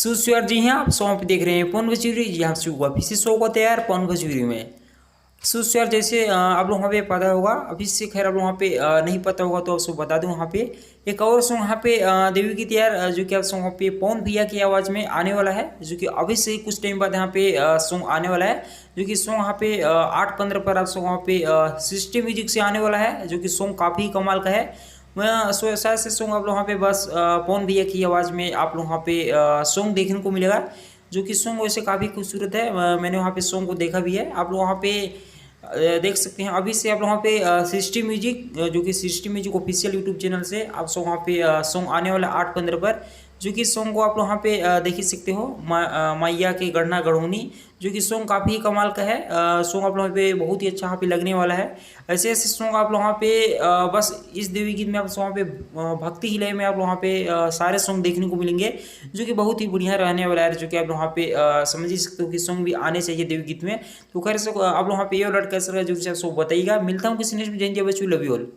सुस्वार जी हाँ, आप सॉन्ग पे देख रहे हैं पवन भजूरी। जी हाँ, शुभ हुआ फिर से शो को तैयार पवन भजूरी में। सुस्वार जैसे आप लोग वहाँ पे पता होगा, अभी से खैर आप लोग वहाँ पे नहीं पता होगा तो आपको बता दूँ। वहाँ पे एक और सॉन्ग वहाँ पे देवी की तैयार जो कि आप सॉन्ग वहाँ पे पवन भैया की आवाज़ में आने वाला है, जो कि अभी से कुछ टाइम बाद यहाँ पे सॉन्ग आने वाला है। जो कि सॉन्ग वहाँ पे 8-15 पर आप सॉन्ग वहाँ पे सिस्टम म्यूजिक से आने वाला है, जो कि सॉन्ग काफ़ी कमाल का है। मैं शायद से सॉन्ग आप लोग वहाँ पे बस पवन भैया की आवाज़ में आप लोग वहाँ पे सॉन्ग देखने को मिलेगा, जो कि सॉन्ग वैसे काफ़ी खूबसूरत है। मैंने वहाँ पे सॉन्ग को देखा भी है। आप लोग वहाँ पे देख सकते हैं। अभी से आप लोग वहाँ पे सिस्टम म्यूजिक जो कि system music official YouTube channel से आप सॉन्ग वहाँ पे सॉन्ग आने वाला 8-15 पर, जो कि सॉन्ग को आप लोग वहाँ पे देख ही सकते हो। मैया के गढ़ना गढ़ोनी, जो कि सॉन्ग काफ़ी कमाल का है। सॉन्ग आप लोग वहाँ पे बहुत ही अच्छा वहाँ पे लगने वाला है। ऐसे ऐसे सॉन्ग आप लोग वहाँ पे बस इस देवी गीत में आप वहाँ पे भक्ति ही लय में आप लोग वहाँ पे सारे सॉन्ग देखने को मिलेंगे, जो कि बहुत ही बढ़िया रहने वाला है। जो कि आप लोग वहाँ पे समझ ही सकते हो कि सॉन्ग भी आने चाहिए देवी गीत में। तो खैर से आप लोग वहाँ पे ये अलर्ट कर सकते हैं, जो कि सो बताइएगा। मिलता हूँ किसी नेक्स्ट में। जय जय बच्चों, लव यू ऑल।